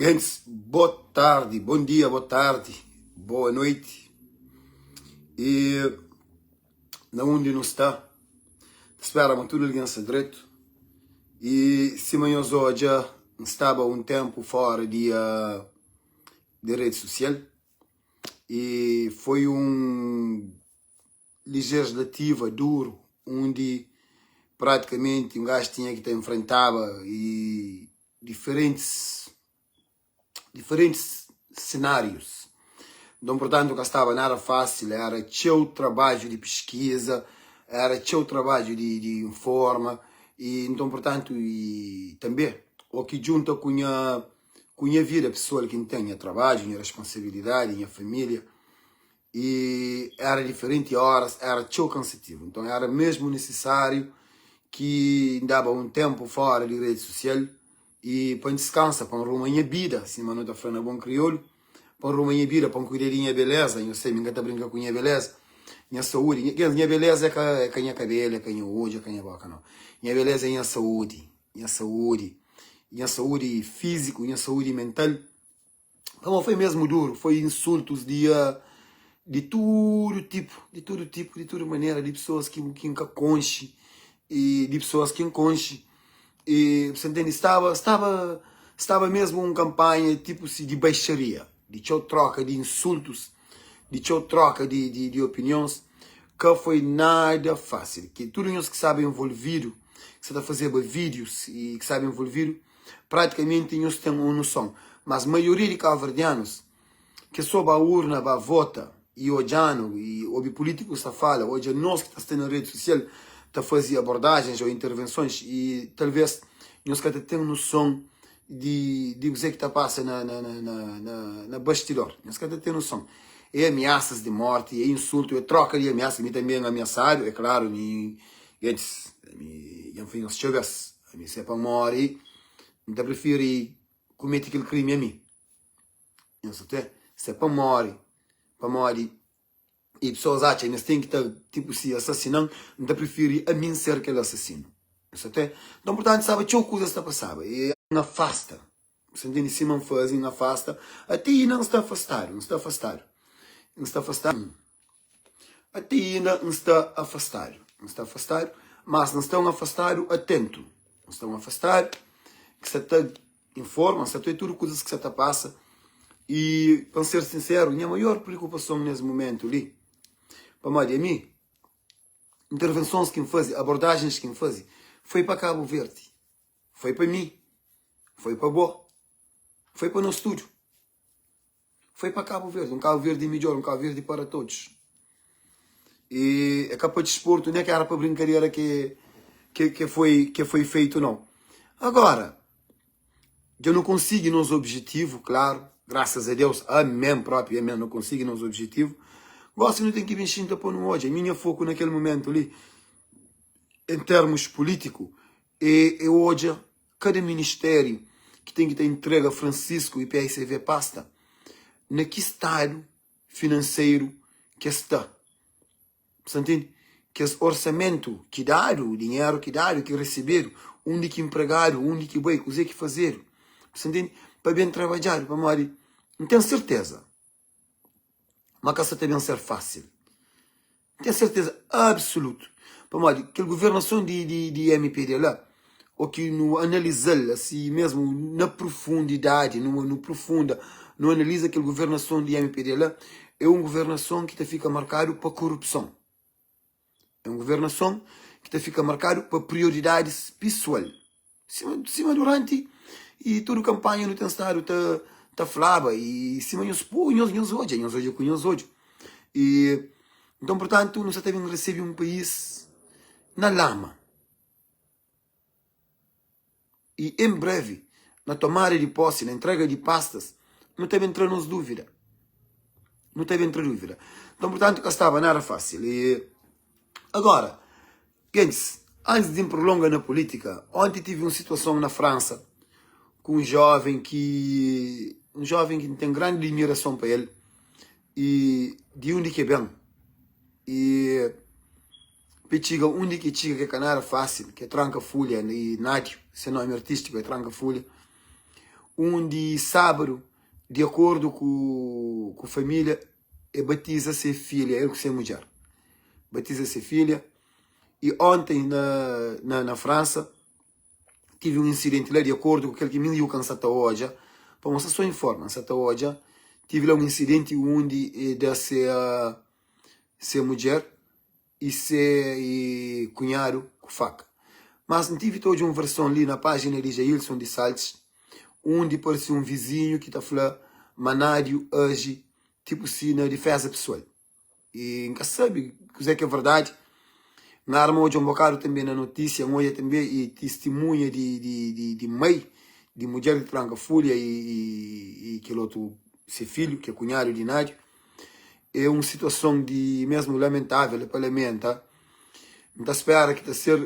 Gente, boa tarde, bom dia, boa tarde, boa noite. E na onde não está, espera tudo aliança direito. E se amanhã hoje estava um tempo fora de rede social e foi legislativa duro, onde praticamente um gajo tinha que enfrentava e diferentes cenários. Então, portanto, que estava não era fácil, era seu trabalho de pesquisa, era seu trabalho de informa, e então, portanto, e também, o que junta com a vida pessoal que tem trabalho, a responsabilidade, a família, e era diferente horas, era seu cansativo. Então, era mesmo necessário que dava um tempo fora de rede social e para descansa, para arrumar a vida, assim, mas não está falando bom crioulo, para arrumar a vida, para cuidar da minha beleza, eu sei, me encanta brincar com a minha beleza, minha saúde, minha beleza é com a minha cabelo, é com a minha olho, é com a minha boca, não. Minha beleza é minha saúde física, minha saúde mental. Então foi mesmo duro, foi insultos de todo tipo, de toda maneira, de pessoas que nunca conche, e de pessoas que enconche. E você entende? Estava mesmo uma campanha tipo de baixaria, de troca de insultos, de troca de opiniões, que foi nada fácil. Que todos os que sabem envolvido, que está a fazer vídeos e que sabem envolvido, praticamente eles têm uma noção. Mas a maioria de cabo-verdianos que sob a urna vai votar e olhando e o político está fala, hoje nós que estamos na rede social está fazer abordagens ou intervenções e talvez nós que temos noção de o que está passando na bastidor. Nós que temos noção. É ameaças de morte, é insulto, é troca de ameaças. Me também ameaçado, é claro, antes, enfim, os chegas, me se para morrer, então prefiro cometer aquele crime a mim. Se para morrer, e pessoas acham que têm que estar tipo se assassinando, então prefiro a mim ser aquele assassino. Então, portanto, sabe, tinha coisa está passando. E não afasta. Você entende? Se não faz, não afasta. Até não está afastado. Não está afastado. Não está afastado. Até ainda não está afastado. Não está afastado. Mas não estão afastados atento. Não estão afastados. Que você está informa, você tem tudo coisas que você está passa. E, para ser sincero, minha maior preocupação nesse momento ali, para mim, intervenções que me fazem, abordagens que me fazem, foi para Cabo Verde, foi para mim, foi para Bo, foi para o nosso estúdio, foi para Cabo Verde, um Cabo Verde melhor, um Cabo Verde para todos. E é capaz de desporto, não é que era para brincadeira que foi feito, não. Agora, eu não consigo nos objetivos, claro, graças a Deus, amém próprio, amém, não consigo nos objetivos. Gosto não tem que mexer para pôr no hoje. A minha foco naquele momento ali, em termos políticos, é hoje cada ministério que tem que ter entrega a Francisco e PSV pasta, na que estado financeiro que está. Você entende? Que esse orçamento que dá, o dinheiro que dá, que receber, onde que empregar, onde que vai, o que fazer. Você entende? Para bem trabalhar, para morrer. Não tenho certeza. Mas que também ser fácil. Não tenho certeza absoluta. Para morrer, que a governação de MPDLA, ou que no analisar assim mesmo na profundidade, no profunda, no analisa que a governação de MPDLA é uma governação que fica marcado para corrupção. É uma governação que fica marcado para prioridades pessoal. Cima durante e toda a campanha no estado tá falava e cima nós hoje. E então, portanto, nós também recebemos um país na lama. E em breve, na tomada de posse, na entrega de pastas, não teve entrando dúvida. Não teve entrando dúvida. Então, portanto, não era fácil. E agora, antes de me prolongar na política, ontem tive uma situação na França com um jovem que tem grande admiração para ele e de onde que é bem. E pediga onde que chica que não era fácil, que tranca folha e nádio, esse nome artístico é tranca folha. onde sábado, de acordo com a família, batiza-se filha, ele que se mulher. Batiza-se filha. E ontem, na França, tive um incidente lá, de acordo com aquele que me deu cansata hoje. Para mostrar só informa, cansata hoje. Tive lá um incidente onde ser mulher e ser cunhado com faca. Mas não tive toda uma versão ali na página de Jailson de Saltes, onde parece um vizinho que está falando manário hoje, tipo assim, na defesa pessoal. E nunca sabe o que é verdade. Na arma hoje um bocado também na notícia, hoje também e testemunha de mãe, de mulher de tranca folha e aquele outro seu filho, que é cunhado de Nádio. É uma situação de mesmo lamentável para lamentar. Então espera que está ser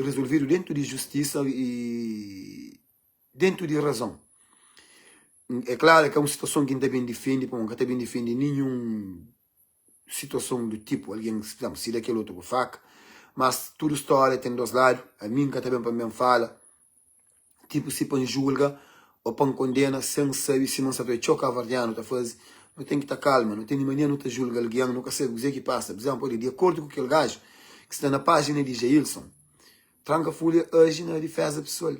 resolvido dentro de justiça e dentro de razão. É claro que é uma situação que não está bem defende, porque não está bem defende nenhuma situação do tipo, alguém se daquele outro com faca, mas toda história tem dois lados, a mim que também para mim fala, tipo se para julga ou para condena, sem saber se não sabe chocar vardiano, tá fazendo, não tem que estar calma, não tem de maneira não te julga alguém, nunca sabe o que passa, por exemplo, de acordo com aquele gajo que está na página de Jailson, tranca folha hoje na defesa pessoal.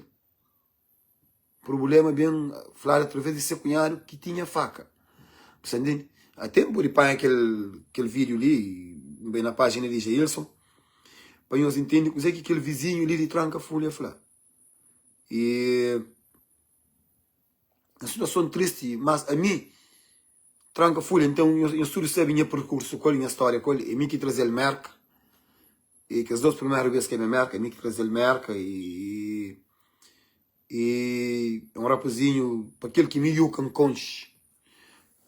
O problema é bem falar através de seu cunhado que tinha faca. Você entende? Há tempo de pôr aquele vídeo ali, bem na página de Jailson, para nós entender o que aquele vizinho ali de tranca folha fala. E a situação triste, mas a mim, tranca folha, então eu estudo sabe minha percurso, qual é a minha história, qual é mim que trazer o merca, e que as duas primeiras vezes que é minha merca, é mim que trazer o merca, e é um rapazinho, para aquele que me yuca me conche,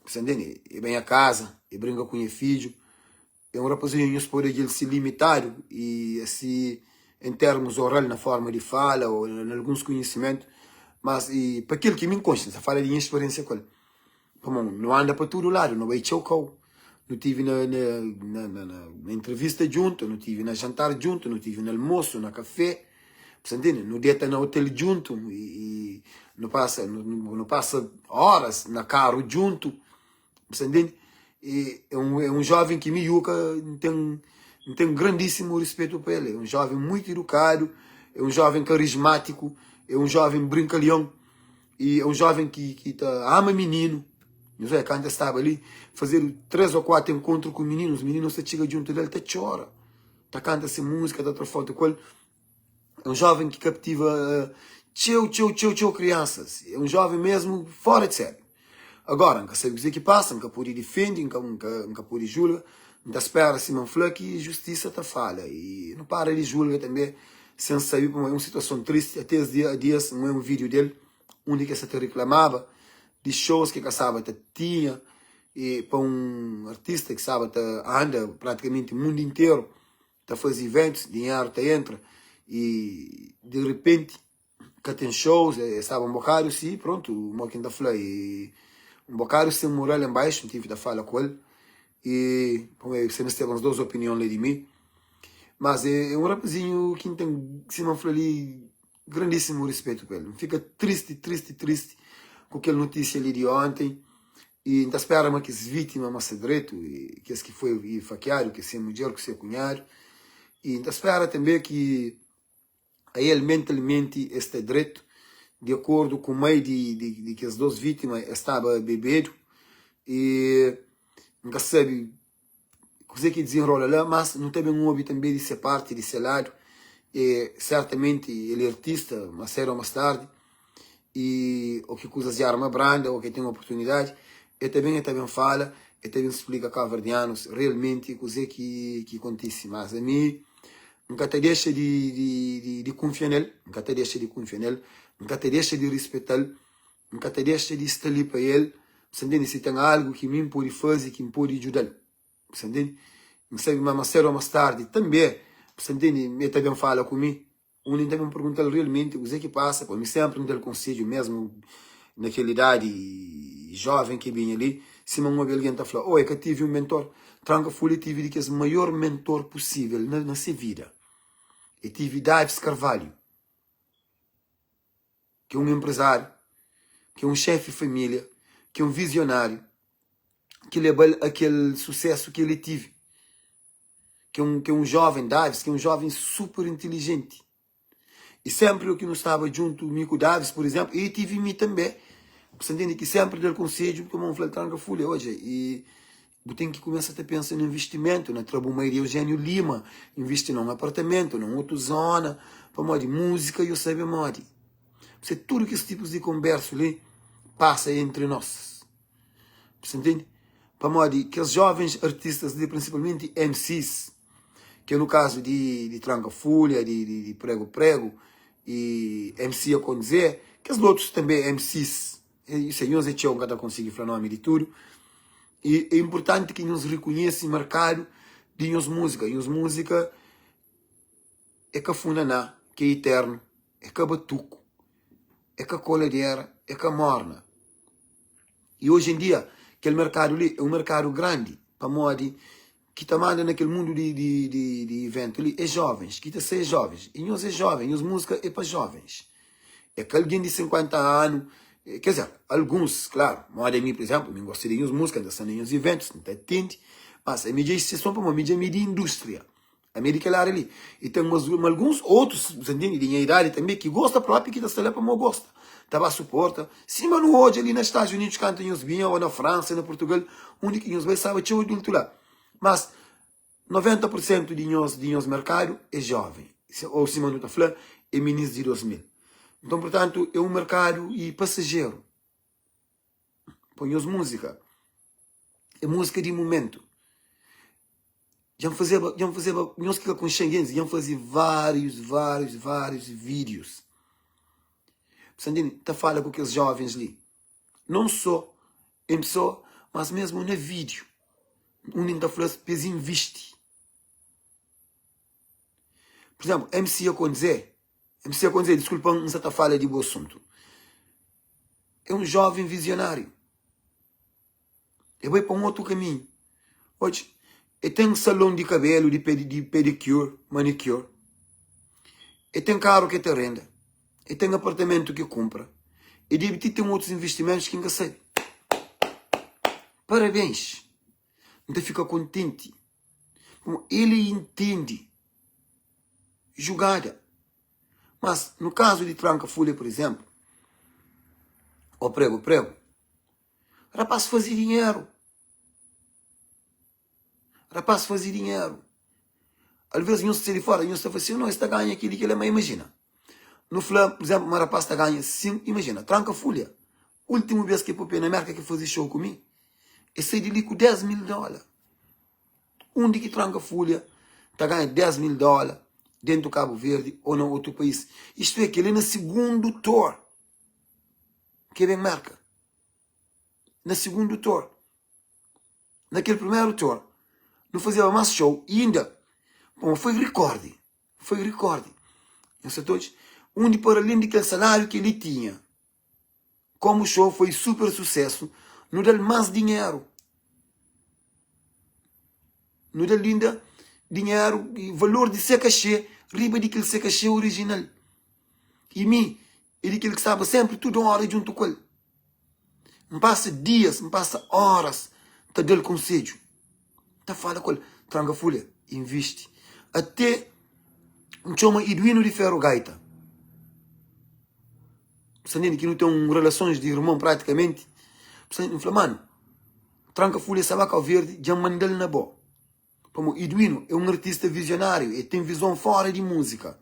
você entende? É bem a casa, é brinca com o filho, é um rapazinho que pode ele se limitar e assim, em termos oral, na forma de fala ou em alguns conhecimentos, mas e, para aquele que me conche, essa fala de minha experiência com ele, não anda para todo lado, não vai chocar. Não tive na entrevista junto, não tive na jantar junto, não tive no almoço, na café, você entende? Não deita no hotel junto e não passa horas na carro junto, você entende? E é um jovem que me yuca, tem um grandíssimo respeito para ele, é um jovem muito educado, é um jovem carismático, é um jovem brincalhão, e é um jovem que ama menino. Não sei, quando estava ali, fazer 3 ou 4 encontros com meninos, os meninos se chegam junto dele, até chora. Tá canta-se música, tá outra foto com ele. É um jovem que captiva crianças. É um jovem mesmo fora de série. Agora, nunca sabe o que passa, nunca pode defender, nunca pode julgar. Nunca espera se não fala que justiça tá falha. E não para de julgar também, sem saber como é uma situação triste. Até os dias, não é um vídeo dele, onde que se reclamava de shows que a Sábata tinha, e para um artista que Sábata anda praticamente o mundo inteiro, está fazendo eventos, dinheiro tá entra, e de repente, que tem shows, estava um bocado, sim, pronto, o Moquim da Flá, e um bocado sem moral em baixo, não tive da fala com ele, e você não teve as duas opiniões de mim, mas é um rapazinho que tem, se não for ali, grandíssimo respeito por ele, fica triste, com aquela notícia ali de ontem, e ainda espera que as vítimas mas direito, e que esse que foi faqueado, que se é mulher, que se é cunhado, e ainda espera também que a ele mentalmente este direito, de acordo com o meio de que as duas vítimas estavam bebendo, e nunca sabe o que desenrola lá, mas não tem um hobby também de ser parte, de ser lado, e certamente ele é artista, mas será mais tarde, e o que coisas de arma branda, ou que tem uma oportunidade, e também fala, e também explica a caverdianos realmente o que acontece. Mas a mim, nunca te deixa de confiar nele, nunca te deixa de confiar nele, nunca te deixa de respeitá-lo, nunca te deixa de estar ali para ele, você entende? Se tem algo que me pode fazer, que me pode ajudar, você entende? Não sabe, mais cedo ou mais tarde, também, você entende? Ele também fala comigo, onde também me pergunta realmente o que passa, pô, me sempre me dá o conselho, mesmo naquela idade jovem que vinha ali, se não houve alguém que fala, oh, é que eu tive um mentor, tranca folha, tive que é o maior mentor possível na sua vida. Eu tive Davis Carvalho, que é um empresário, que é um chefe de família, que é um visionário, que leva aquele sucesso que ele teve. Que é um jovem, Davis, que é um jovem super inteligente. E sempre o que não estava junto comigo, Davis, por exemplo, e tive mim também. Você entende que sempre deu conselho, porque eu falei, tranca folha hoje. E eu tenho que começar a pensar no investimento, na Trabumeira Eugênio Lima, investir num apartamento, numa outra zona, para modo de música, e eu sei modo. Você tudo que esse tipo de conversa ali passa entre nós. Você entende? Para modo de que os jovens artistas, principalmente MCs, que no caso de Tranca Folha, de Prego Prego, e MC a condizer, que os outros também MCs, e senhores e tchau, cada conseguir falar nome de tudo, e é importante que nos reconheça o mercado de nós música, e nós música é que a funaná, que é eterno, é que a batuco, é que a coladeira, é que a morna. E hoje em dia, aquele mercado ali é um mercado grande, para modo que está mandando naquele mundo de evento ali, é jovens, que está ser jovens. E nós é jovem, nós música é para jovens. É que alguém de 50 anos, quer dizer, alguns, claro, moda de mim, por exemplo, eu gosto de nós música, ainda são nos eventos, não está atento, mas a mídia é exceção para uma mídia de indústria. A mídia que é ali. E tem alguns outros, você entende, de minha idade também, que gosta próprio, que está lá para o gosta. Estava a suporta. Sim, mas no hoje ali nos Estados Unidos, cantam nos vinha, ou na França, na Portugal, onde que nos vai saber, tinha o adulto lá. Mas 90% de nós mercado é jovem. Ou se não está falando, é ministro de 2000. Então, portanto, é um mercado e passageiro. Põe-os música. É música de momento. Já fazia nós que com xenguenses, já fazia vários vídeos. Você entende? Tá falando com aqueles jovens ali. Não só em pessoa, mas mesmo no vídeo. Onde está falando, pes investe. Por exemplo, MC a condizer, desculpa, não está falando de bom assunto. É um jovem visionário. Ele vai para um outro caminho. Hoje, ele tem um salão de cabelo, de pedicure, manicure. Ele tem carro que te renda. Ele tem apartamento que compra. E deve ter outros investimentos que ainda sabe. Parabéns. Então fica contente. Como ele entende jogada. Mas no caso de Tranca Folha, por exemplo, ou prego, rapaz fazia dinheiro. Às vezes, não se de fora, não se assim, não, está ganha aquilo que ele mais imagina. No Flam, por exemplo, uma rapaz está ganha 5, imagina, Tranca Folha. Última vez que eu fui na América que fazia show comigo, eu saí de ali com $10.000. Onde que Tranca Folha está ganha $10.000 dentro do Cabo Verde ou em outro país. Isto é que ele é no segundo tour. Que bem marca. No segundo tour. Naquele primeiro tour, não fazia mais show. E ainda, bom, foi recorde. Onde para além daquele salário que ele tinha, como o show foi super sucesso, não deu mais dinheiro. Não deu ainda dinheiro e valor de seu cachê, riba daquele seu cachê original. E mim, ele que estava sempre toda hora junto com ele. Não passa dias, não passa horas, está dando conselho. Está falando com ele, Tranca Folha, investe. Até um chama Edwino de Ferro Gaita. Você entende que não tem relações de irmão praticamente. Você fala, mano, Tranca Folha, Sabacal Verde, já mandou na boa. Como Edwino é um artista visionário, ele tem visão fora de música.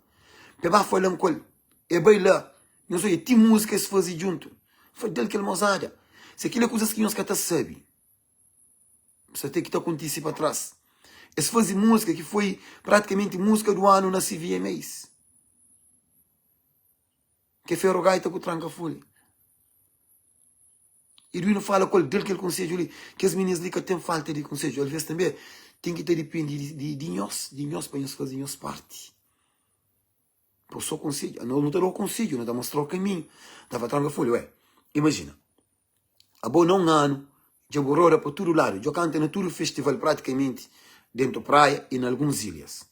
Peba falando com ele, é bem lá, não sei, tem música se fazer junto. Foi dele que ele mosada. Se aquilo é coisas que nós que sabe. Você tem que estar acontecendo para trás. Esse fazer música que foi praticamente música do ano na CVMAs. Que é Ferro Gaita com Tranca Folha. Edwino fala com ele, dele que ele conselho ali, que as meninas ali que têm falta de conselho. Às vezes também tem que ter depende de nós para nós fazer nossa parte. Por só conselho, não te dou conselho, não te mostrar o caminho. Estava Tranca Folha, ué, imagina. A bom um ano, já borrou para todo lado, já canta em todo o festival praticamente, dentro da praia e em algumas ilhas.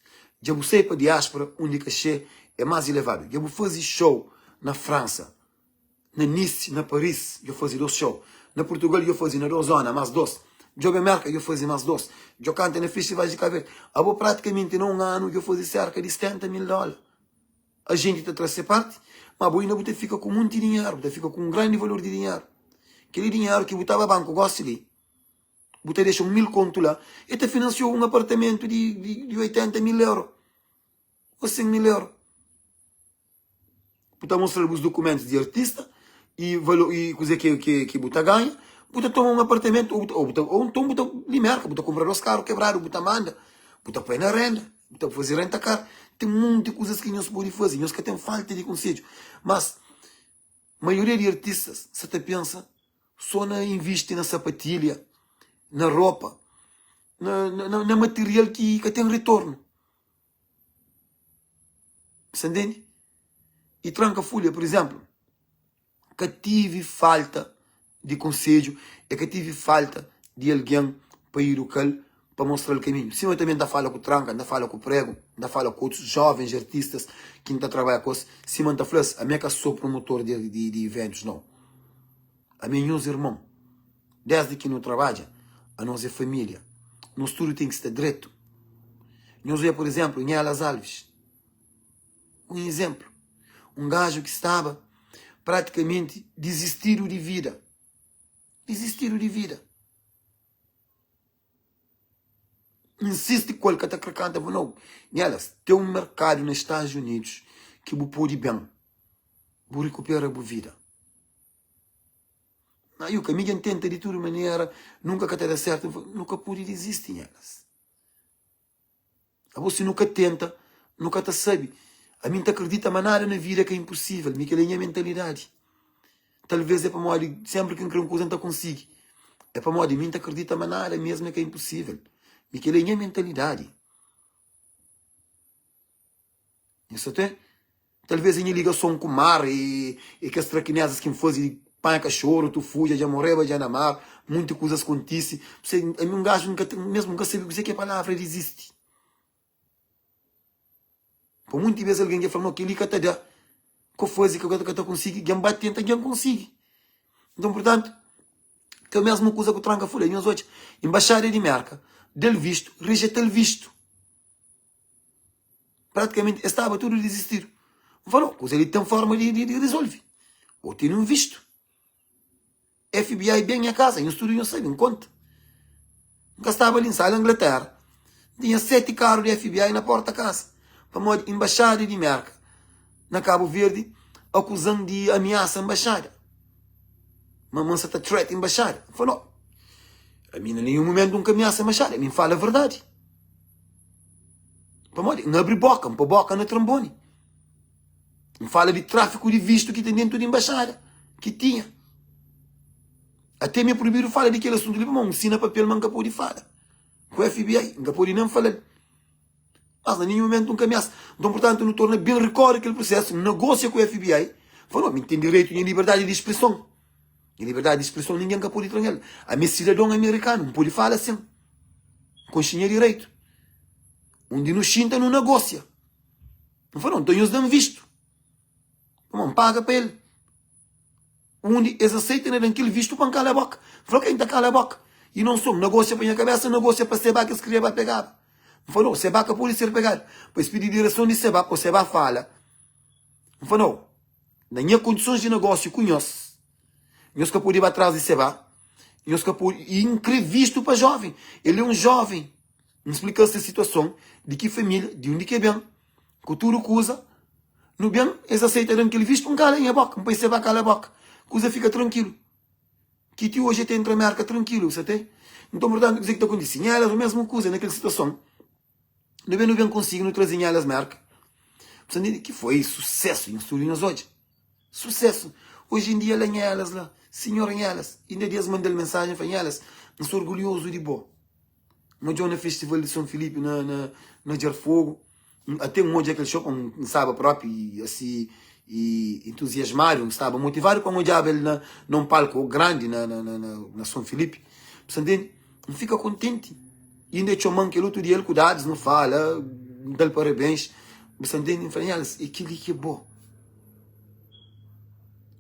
Já vou sair para a diáspora, onde o cachê é mais elevado. Já vou fazer show na França, Na Nice, na Paris, eu fazia 2 shows. Na Portugal, eu fazia na Rosana, mais 2. Jogo América, eu fazia mais 2. Eu canto na festivais de Cabo Verde. Praticamente num ano, eu fazia cerca de $70.000. A gente está a trazer parte, mas a boina você fica com muito dinheiro, você fica com um grande valor de dinheiro. Aquele dinheiro que botava a banco, gosta ali. Você deixa 1.000 conto lá, e te financiou um apartamento de €80.000. Ou €100.000. Você mostra os documentos de artista, e coisa que você ganha, você toma um apartamento, ou então você limerca, você compra os carros quebrados, você manda, você põe na renda, você faz renta cara. Tem um monte de coisas que nós podemos fazer, nós que temos falta de conselho. Mas a maioria de artistas, você te pensa, só na investe na sapatilha, na roupa, na material que tem retorno. Você entende? E tranca folha, por exemplo, que tive falta de conselho, é que tive falta de alguém para ir ao cal, para mostrar o caminho. Sim, eu também ainda falo com o tranca, ainda falo com o prego, ainda falo com outros jovens artistas que ainda trabalham com isso. Sim, eu falo, a minha que sou promotor de eventos, não. A minha meus irmãos, desde que não trabalha, a nossa família, nosso tudo tem que estar direito. Nós vemos, por exemplo, Nhelas Alves. Um exemplo. Um gajo que estava praticamente desistindo de vida. Desistiram de vida. Insiste com ele que está canta, não. Nelas, tem um mercado nos Estados Unidos que você pode bem. Você recupera a vida. Aí o caminho tenta de toda maneira, nunca que dá certo, nunca pode desistir nelas. A você nunca tenta, nunca te sabe. A mim te acredita mas nada na vida que é impossível, me que é a minha mentalidade. Talvez é para modo, sempre que uma coisa não consigo. É para modo, mim te acredita mas nada mesmo que é impossível. Me que é a minha mentalidade. Isso até? Talvez a minha ligação com o mar e que as traquinesas que me fazem panha cachorro, tu fuja, já morreu, já na mar, muitas coisas acontecem. Você, um gajo mesmo nunca sabe o que é a palavra existe. Por muitas vezes alguém já falou que ele que dá, que faz que eu consigo, quem bate tenta, quem consegue. Então, portanto, que é a mesma coisa que o Tranca falou, nós hoje, embaixada de merca, del visto, rejeita o visto. Praticamente estava tudo a desistir. Falou, pois ele tem forma de resolver. Ou tem um visto. FBI bem a casa, em estudo não sabe, em conta. Nunca estava ali em sala, Inglaterra. Tinha 7 carros de FBI na porta da casa. Para modo embaixada de merca. Na Cabo Verde, acusando de ameaça a embaixada. Uma mansa está threat embaixada. Falou, a mim em nenhum momento nunca ameaça a embaixada. A mim fala a verdade. Para modo, não abre boca, não põe boca na trombone. Não fala de tráfico de visto que tem dentro da embaixada. Que tinha. Até me proibiram falar daquele assunto. Ele falou, ensina papel, mas nunca pode falar. Com o FBI, nunca pode nem falar. Mas em nenhum momento nunca ameaça. Então, portanto, não torna bem recorde aquele processo. Negocia com o FBI. Falou, me tem direito e liberdade de expressão. E liberdade de expressão ninguém nunca pode trancar. A minha cidadão americano não pode falar assim. Com tinha direito. Onde no Chinta não negocia. Não falou, então eles dão visto. Não paga para ele. Onde eles aceitam aquele visto para calar a boca. Falou, quem está cala a boca? E não somos, negocia para a cabeça, negocia para Seba que escreva pegar. Falou, Seba que pode ser pegado. Pois pedir direção de Seba, para o Seba fala. Falou, na minha condições de negócio com nós que pode ir atrás de Seba, nós que pode ir incrível para jovem. Ele é um jovem. Me explica essa situação, de que família, de onde que é bem, cultura coisa, no bem, eles aceitam aquele visto, um cala em a boca, depois Seba cala a boca. Coisa fica tranquilo. Que tu hoje tem entre a marca tranquilo, você tem? Então, portanto, dizer que está acontecendo, elas a mesma coisa naquela situação. Não bem consigo, não trazem elas marca. Portanto, que foi sucesso em Surinhas hoje. Sucesso. Hoje em dia, elas lá, senhora elas, ainda dias mandam mensagem para elas, não sou orgulhoso de boa. Mas eu no Festival de São Filipe, na Jarfogo, até um monte daquele show, um sábado próprio, e assim, e entusiasmaram, estava motivado para molhar ele num palco grande na São Filipe. Portanto, não fica contente. E ainda tinha um que outro dia ele cuidados, não fala, dá parabéns. Portanto, elas, aquilo que é bom.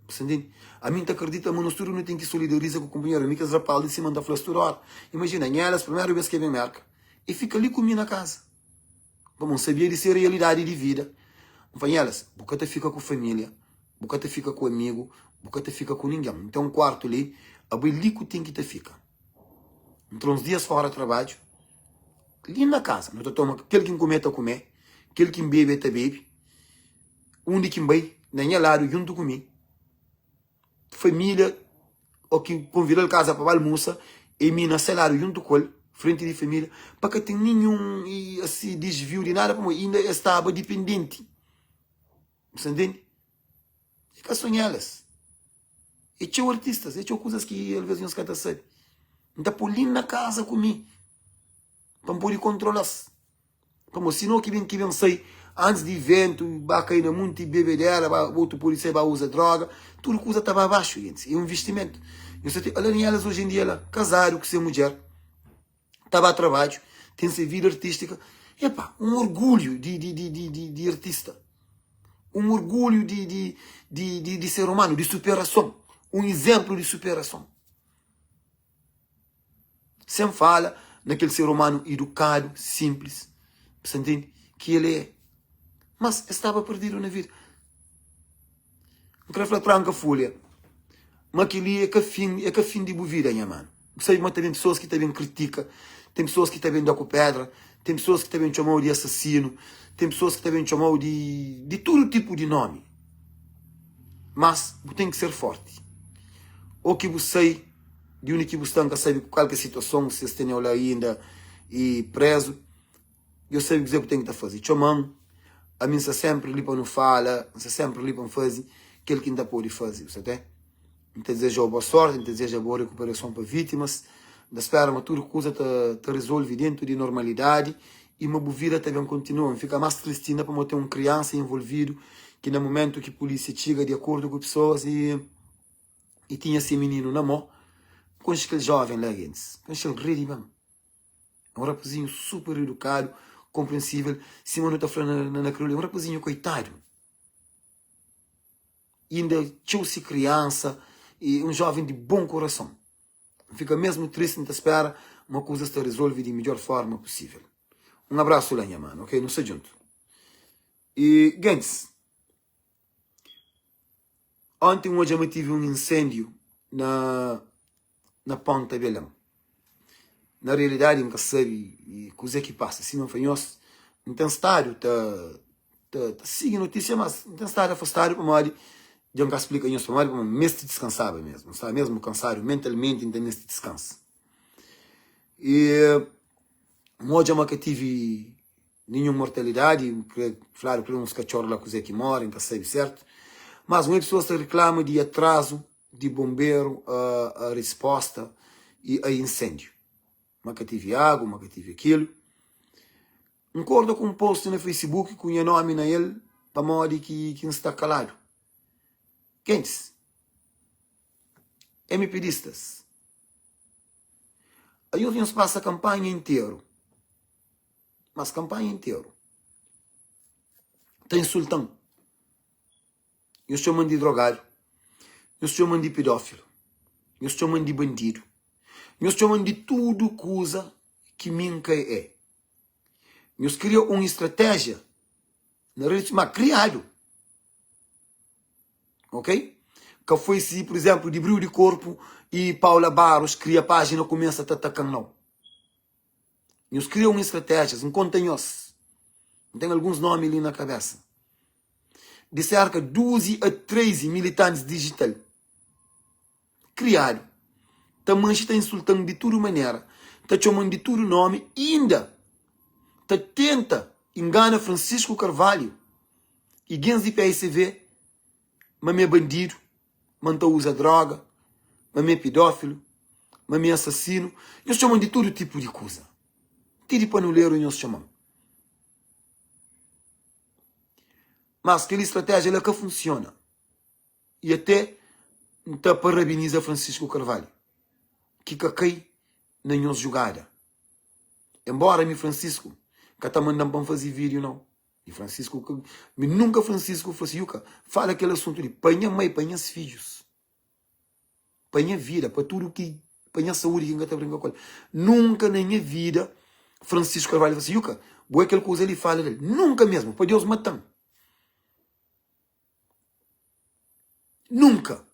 Entende? A mim te acredita, mas nós não tem que solidarizar com o companheiro. A mim que as rapal de cima da flastura. Imagina, elas, primeira vez que vem merca, e fica ali comigo na casa. Vamos saber de ser realidade de vida. Elas, bocata fica com a família, bocata fica com o amigo, bocata fica com ninguém. Então, um quarto ali, a belico tem que te fica. Então, uns dias fora de trabalho, ali na casa, não toma aquele que come, tá comer, aquele que bebe, tá bebe, onde que vai, na minha lado, junto comigo. Família, ou que convida a casa para almoçar, e mim na salário junto com ele, frente de família, para que tenha nenhum assim, desvio de nada, para ainda estava dependente. Você entende? Fica sonhá-las. E tinha artistas, e tinha coisas que às vezes não se canta sabe. Então, por ali na casa comigo, para poder controlar-se. Como se não que vem sair antes de evento, vai cair na monte e bebedeira, outro polícia vai usar droga, tudo coisa estava abaixo, gente. É um investimento. Eu sei, olha elas hoje em dia, ela, casaram com sua mulher, estava a trabalho, tem sua vida artística. Epa, um orgulho de artista. Um orgulho de ser humano, de superação. Um exemplo de superação. Sempre fala naquele ser humano educado, simples. Você entende? Que ele é. Mas estava perdido na vida. Não quero falar tranca folha. Mas aquele é que fim de boa vida, minha mano. Sei, mas tem pessoas que também criticam. Tem pessoas que também dão com pedra. Tem pessoas que também chamam de assassino. Tem pessoas que também chamam de todo tipo de nome. Mas tem que ser forte. Ou que você de onde que você está, sabe qualquer situação, se você tem lá ainda e preso. Eu sei dizer o que tem que fazer. Chamam, a mim sempre ali para não falar, sempre ali para fazer aquilo que ainda pode fazer, você tem? Então desejo boa sorte, desejo boa recuperação para vítimas, da espera que tudo coisa te resolve dentro de normalidade e uma boa vida também continua. Fica mais triste ainda para ter uma criança envolvido que no momento que a polícia chega de acordo com pessoas e tinha esse menino na mão, com aquele jovem lá, gente, com aquele rei, mano. Um rapazinho super educado, compreensível. Simão está falando naquele, um rapazinho coitado. E ainda tinha-se criança e um jovem de bom coração. Fica mesmo triste, não te espera, uma coisa se resolve de melhor forma possível. Um abraço, Lenha, mano, ok? Não se junto. E, gente, ontem hoje eu tive um incêndio na Ponta Belém. Na realidade, nunca sabe e coisa que passa. Se não fanhoso, não tem estádio, tá siga notícia, mas não tem estádio afastado para mal. Já nunca explica isso para mal, mas mesmo descansava mesmo. Está mesmo cansado mentalmente, então nesse descanso. E hoje eu nunca tive nenhuma mortalidade, claro, para uns cachorros lá coisa que morrem, tá sabe certo? Mas muitas pessoas reclamam de atraso de bombeiro, a resposta e a incêndio. Nunca tive água, nunca tive aquilo. Concordo com um post no Facebook com o nome na ele, para modo que está calado. Quentes? MPDistas. Aí eu venho passar a campanha inteira. Mas campanha inteira. Tem sultão. Eu chamam de drogado. Eu chamam de pedófilo. Eu chamam de bandido. Eu chamam de tudo coisa que minca é. Eu criam uma estratégia na rede, mas criado. Ok? Que foi se, por exemplo, de Brilho de Corpo e Paula Barros cria a página e começa a te atacar não. Eles criam estratégias, não contem-os. Tem alguns nomes ali na cabeça. De cerca de 12 a 13 militantes digital. Criado. Também está insultando de toda maneira. Está chamando de todo nome. E ainda está tenta engana Francisco Carvalho. E gens de PSV. Mas é bandido. Mas usa droga. Mas é pedófilo. Mas é assassino. Eles chamam de todo tipo de coisa. Tire panuleiro e eles chamam. Mas aquela estratégia ela que funciona. E até está parabeniza Francisco Carvalho. Que cai na nossa jogada. Embora me Francisco, que está mandando para fazer vídeo não. E Francisco, nunca Francisco falou assim, Yuka, fala aquele assunto de panha mãe, panha filhos. Panha vida, para tudo que, panha saúde, que ainda está brincando com ele. Nunca na minha vida, Francisco Carvalho falou assim, Yuka, boa aquela coisa ele fala dele. Nunca mesmo, para Deus matar. Nunca.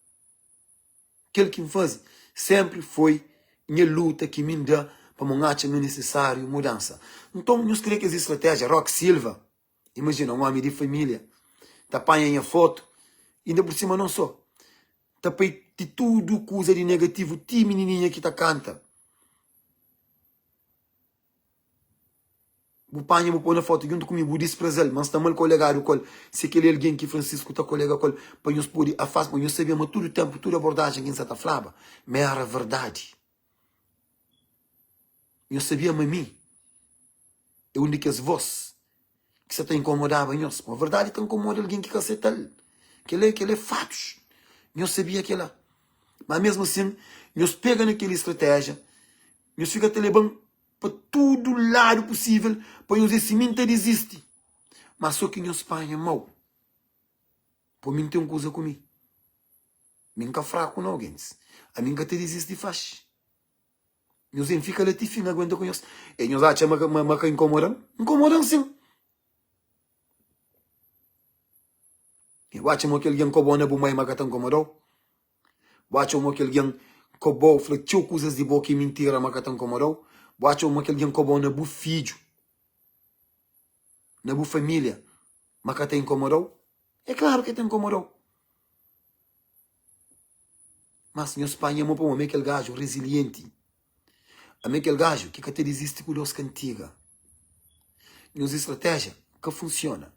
Aquele que me faz sempre foi minha luta que me dá para um ato necessário, mudança. Então, nós queremos que essa estratégia, Roque Silva, imagina, um homem de família, tá apanha a foto, ainda por cima não só. Tá de tudo coisa de negativo, ti menininha que tá canta. O pai vou pôr na foto junto comigo, disse para ele, mas está mal colegado com ele. Se aquele alguém que Francisco está colega com ele, para nós poder afastar, para nós sabemos todo o tempo, toda a abordagem que em Santa Flava, mas era verdade. Eu sabia a mim, eu única voz que se te incomodava nós. A verdade te incomoda alguém que caceta ele. Que ele é fatos. Eu sabia que ela. Mas mesmo assim, nós pega naquela estratégia, nós fica telebando para todo lado possível, para nós esse mente existe. Mas só que nós pai é mau. Por mim tem uma coisa comigo. Minha fraco não, gente. A minha te existe e faz. Nós em fica lá tifim, aguenta com nós. E nós achamos que incomodam? Incomodam sim. Eu acho que alguém que bom na bumai mas que incomodou. Eu acho que alguém que bom fletiu coisas de boa que mentira mas que incomodou. Eu acho que alguém que bom na bu filho, na bu família, mas que te incomodou. É claro que te incomodou. Mas senhor Espanha é para aquele gajo resiliente. Aquele gajo que até existe com Deus cantiga. Nos estratégia que funciona.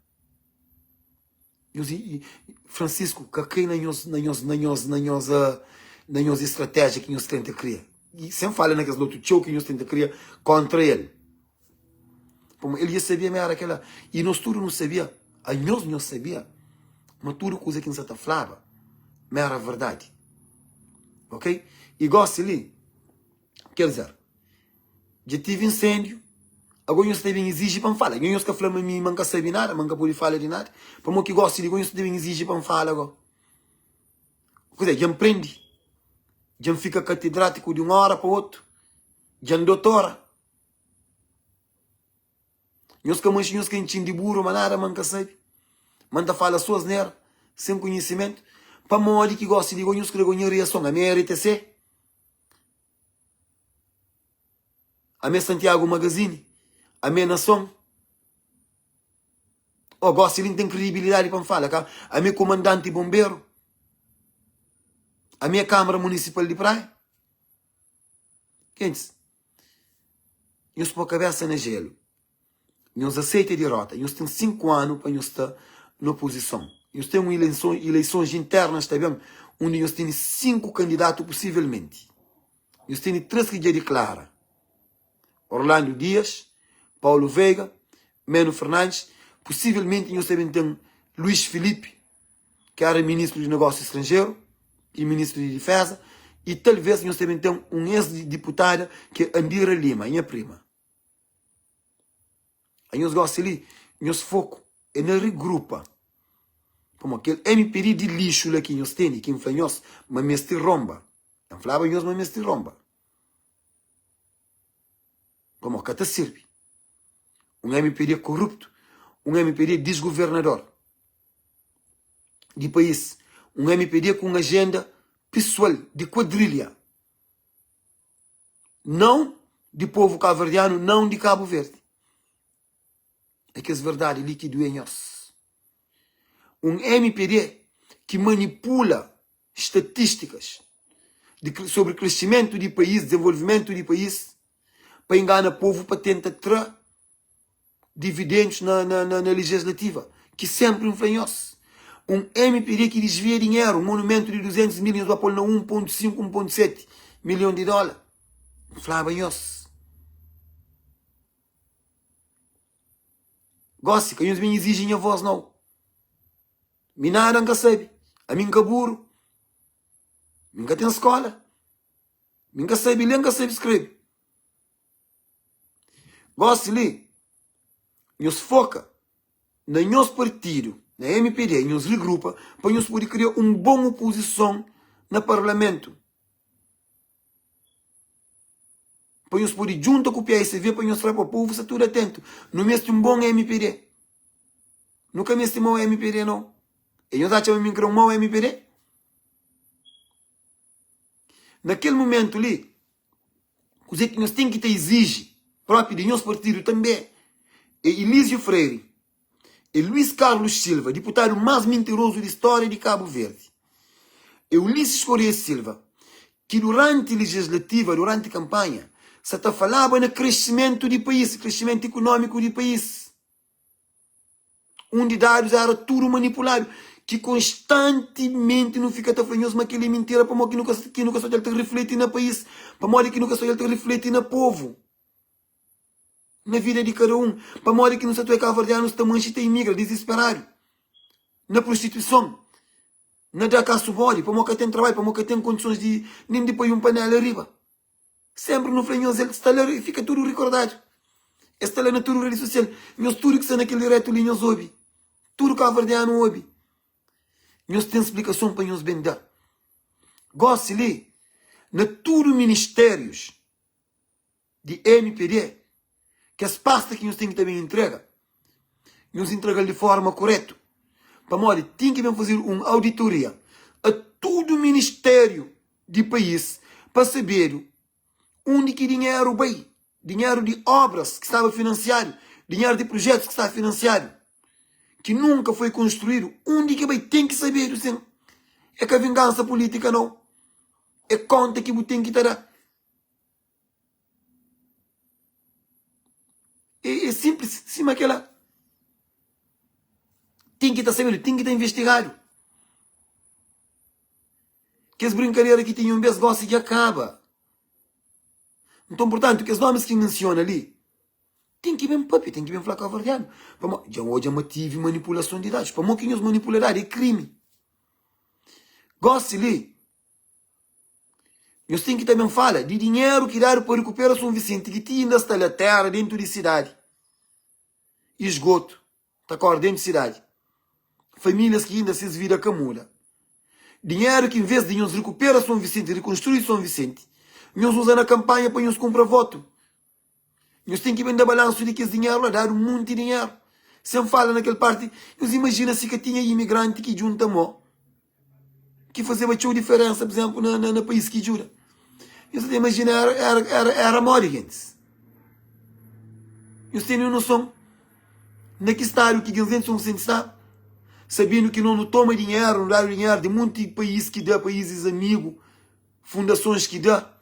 Francisco, que cai na nossa estratégia que nós tenta criar. E sempre fala naqueles outros show que nós tenta criar contra ele. Ele já sabia melhor aquela. E nós tudo não sabia. A nós não sabia. Mas tudo coisa que nos está falava. Mas era verdade. Ok? E gosto ali. Quer dizer, já tive incêndio. Agora nós devem exigir para me falar. Nós que falamos a mim, nunca sabe nada, nunca pode falar de nada. Para mim que gosto de nós devem exigir para me falar agora. Quer dizer, já me prende. Já me fica catedrático de uma hora para outra. Já me doutora. Nós que nós que enchim de burro, mas nada, nunca sabe. Manda fala suas neiras, sem conhecimento. Para mim, que gosto de nós que ganhar reação. A minha RTC. A minha Santiago Magazine. A minha nação. Oh, gosto de tem credibilidade para me falar. A minha comandante bombeiro. A minha Câmara Municipal de Praia. Quentes? Nós pôr a cabeça no gelo. Nós aceita a derrota. Nós temos 5 anos para nós estar na oposição. Nós temos eleições internas também, onde nós temos 5 candidatos possivelmente. Nós temos 3 que já declaram. Orlando Dias, Paulo Veiga, Meno Fernandes, possivelmente nós também temos Luís Filipe, que era ministro de Negócios Estrangeiros e ministro de Defesa, e talvez nós também temos um ex-deputado que é Andira Lima, minha prima. Aí nós gostamos ali, nós foco é na regrupa. Como aquele MPD de lixo lá que nós temos, que influenciou uma mestre romba. Não falava nós uma mestre romba. Como que te serve? Um MPD corrupto, um MPD desgovernador de país, um MPD com agenda pessoal de quadrilha, não de povo cabo-verdiano, não de Cabo Verde. É que é verdade líquido em nós. Um MPD que manipula estatísticas sobre crescimento de país, desenvolvimento de país, para enganar o povo, para tentar ter dividendos na legislativa, que sempre influenciou. Um MPD que desvia dinheiro, um monumento de 200 milhões, vai pôr na 1,5, 1,7 milhão de dólares. Inflavanhos. Gosto, que eles me exigem a voz, não. Me nada nunca sabe. A mim caburo. Nunca tem escola. Nunca sabe ler, nunca sabe escrever. Gosto ali. Nos foca na nosso partido, na MPD, nos regrupa, para nós poder criar uma boa oposição no Parlamento. Para nós poder, junto com o PSV, para nós falar para o povo, se tudo atento. Não é um bom MPD. Nunca me estimou MPD, não. E nós achamos que é um mau MPD. Naquele momento ali, o que nós temos que te exige, próprio de nosso partido também, é Elísio Freire e Luiz Carlos Silva, deputado mais mentiroso da história de Cabo Verde. E Ulisses Correia Silva, que durante a legislativa, durante a campanha, se falava no crescimento do país, crescimento econômico do país. Onde dados era tudo manipulado, que constantemente não fica falando mas aquele mentira, para que nunca só ele reflete no país, para que nunca só ele reflete no povo, na vida de cada um, para que não se tu é cabo-verdiano, está manchita e migra, desesperado, na prostituição, na da caça bode, para que tem trabalho, para que tem condições de nem de pôr um painel arriba. Sempre no flanhoso ele está lá e fica tudo recordado. Está lá na tua rede social, nós tudo que está naquele direto ali, nós ouve, tudo cabo-verdiano ouve. Nós temos explicação para nós bem dar. Gosto ali, na tudo ministérios de MPD, que as pastas que nós temos que também entrega, nós entregamos de forma correta. Para morrer, tem que fazer uma auditoria a todo ministério do país para saber onde que dinheiro vai. Dinheiro de obras que estava financiado, dinheiro de projetos que estava financiado, que nunca foi construído, onde que vai, tem que saber, assim. É que a vingança política não, é conta que tem que dar. É simples, sim, aquela. Tem que estar sabendo, tem que estar investigado. Que as brincadeiras que tinham vez gostam que acaba. Então, portanto, que os nomes que menciona ali, tem que ver papi, tem que ver falar cabo-verdiano. Já hoje eu tive manipulação de dados. Para mim, que nos manipular é crime. Gosto ali. Nós temos que também falar de dinheiro que dá para recuperar São Vicente, que tinha ainda está na terra, dentro de cidade. Esgoto. Está com dentro de cidade. Famílias que ainda se viram com a mula. Dinheiro que em vez de nós recuperar São Vicente, reconstruir São Vicente, nós usamos na campanha para nós comprar voto. Nós temos que vender balanço de que esse dinheiro lá, dar um monte de dinheiro. Sempre fala naquela parte, nós imagina se que tinha imigrante que junta mo, que fazia uma diferença, por exemplo, no país que jura. Nós imagina, era Morrigens. Nós temos noção, naquele estádio que eles são sem estar, sabendo que não toma dinheiro, não dá dinheiro de muito país que dá, países amigos, fundações que dá,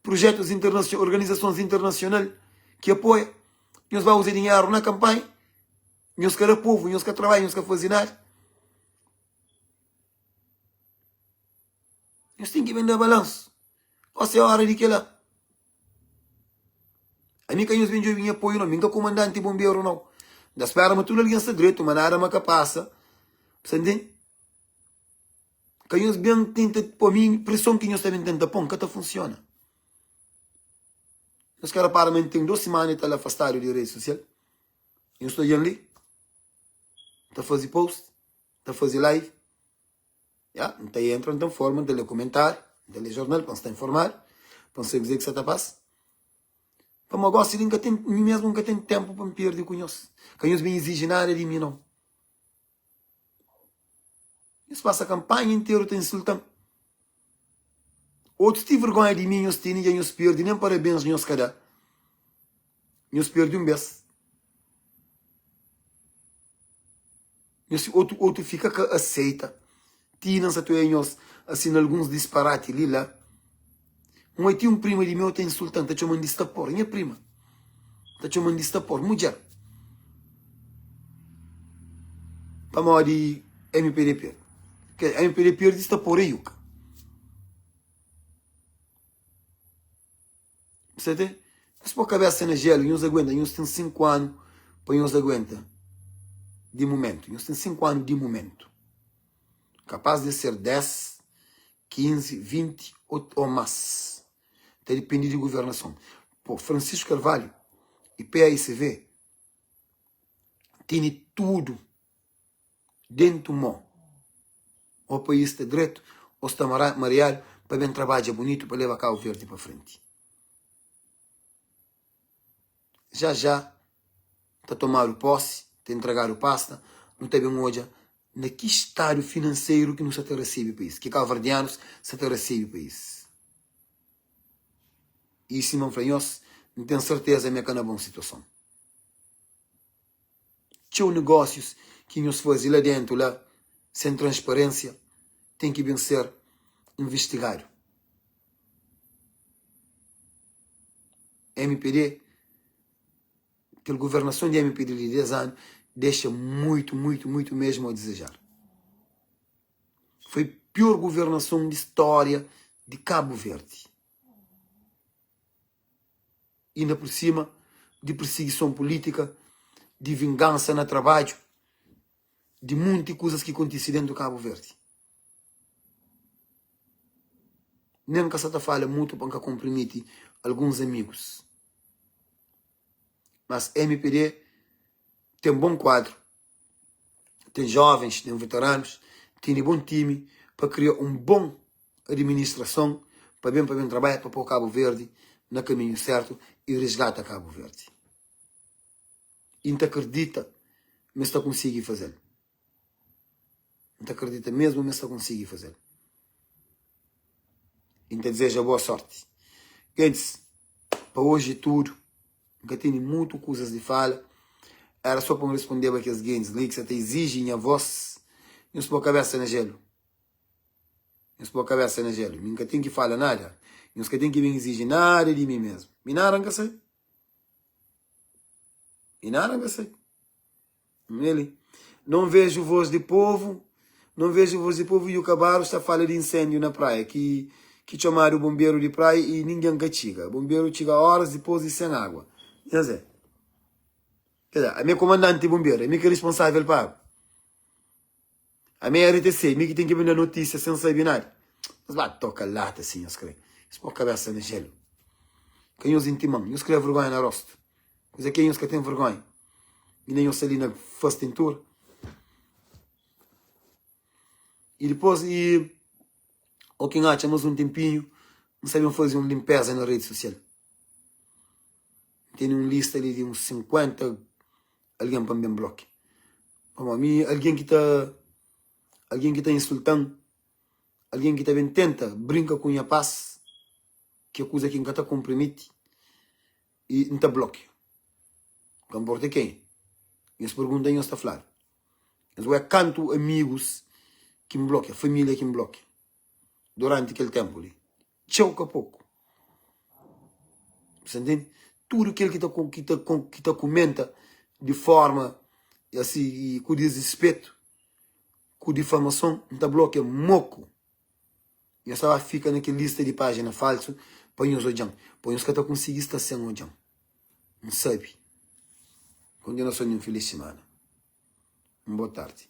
projetos internacionais, organizações internacionais que apoiam. Nós vamos usar dinheiro na campanha, nós queremos povo, nós queremos trabalho, nós queremos fazer nada. Nós temos que vender balanço. Você é a hora de que lá. A mim que nós vendemos apoio, não, nunca comandante bombeiro, não. Da espera-me tudo ali em segredo, mas nada me passa. Você entende? Que nós bem tenta, por mim, pressão que nós também tenta pôr, que funciona. Nós queremos para mim, tem 2 semanas que está afastado de rede social. Eu estou ali. Está a fazer post, está a fazer live. Yeah, então entra, então forma, de ler comentário, de ler jornal, para estar informado, para você dizer que você está passando. Para uma gosta, mim mesmo nunca tenho tempo para me perder com isso. Que eles me exigem nada de mim, não. Eles passam a campanha inteira, te insultam. Outros têm vergonha de mim, eles têm, e eles perdem, nem parabéns, eles cada. Eles perdem vez. Outro fica que aceita. Tiram-se a tu eles, assim, alguns disparates ali lá. Tinha um primo de meu, está insultando, está chamando de estapor. Minha prima. Está chamando de estapor, mulher. Para mal de MPDP. Que MPDP de estapor é yuca. Você tem? Mas por cabeça na gelo, e uns aguentam, e uns têm 5 anos, para uns aguentam. De momento. E uns têm 5 anos de momento. Capaz de ser 10, 15, 20 ou mais. Está dependendo de governação. Por Francisco Carvalho e PAICV tem tudo dentro do mão. O país está direito, ou está mareado, para bem trabalho bonito, para levar Cabo Verde para frente. Já está a tomar o posse, está a entregar o pasta, não tem bem hoje, naquele estado financeiro que não se recebe o país, que cabo-verdianos se recebe o país. E Simão Franhos, não tenho certeza que é uma boa situação. Tinha negócios que nos fazem lá dentro, lá, sem transparência, tem que bem ser investigado. MPD, que a governação de MPD de 10 anos, deixa muito mesmo a desejar. Foi a pior governação de história de Cabo Verde. E ainda por cima, de perseguição política, de vingança no trabalho, de muitas coisas que acontecem dentro do Cabo Verde. Nem que essa fala muito para comprometer alguns amigos. Mas MPD tem um bom quadro, tem jovens, tem veteranos, tem um bom time para criar uma boa administração, para bem trabalhar, para pôr Cabo Verde no caminho certo e resgatar Cabo Verde. E não acredita, mas está conseguindo fazer. Não acredita mesmo, mas está conseguindo fazer. E te desejo boa sorte. Gente, para hoje é tudo. Nunca tenho muitas coisas de fala. Era só para me responder para aqueles games leaks, até exigem a voz. Não se pôr a cabeça na gelo. Não se pôr a cabeça na gelo. Nunca tenho que falar nada. Nunca tenho que me exigir nada de mim mesmo. Me nada não sei. Me nada não sei. Não vejo voz de povo. Não vejo voz de povo e o Cabaro está a falar de incêndio na praia. Que chamaram o bombeiro de praia e ninguém castiga. O bombeiro chega horas depois e sem água. Quer dizer, a minha comandante de bombeiro, a minha que é responsável para a minha RTC, a minha que tem que vir na notícia sem saber nada. Mas vai, toca lata assim, eu escrevo. Isso pôr a cabeça no gelo. Quem os intimam, eu escrevo vergonha na rosto. Coisa que uns que têm vergonha. E nem eu sei ali na first tour. E depois, ou quem acha, mas um tempinho, não sabiam fazer uma limpeza na rede social. Tem uma lista ali de uns 50, alguém para me bloquear. A mim, alguém que está insultando, alguém que também tenta, brinca com a paz, que é coisa que nunca está compromete, e não está bloqueia. Não importa quem. E se perguntam, eu estou a falar. Mas eu canto amigos que me bloqueiam, família que me bloqueia. Durante aquele tempo ali. Pouco a pouco. Você entende? Tudo aquilo que te comenta de forma assim, com desrespeito, com difamação, não bloqueia moco. E essa fica naquela lista de página falso, põe os ojão. Põe os que estão conseguindo estar sem ojão. Não sabe. Continuação de uma feliz semana. Boa tarde.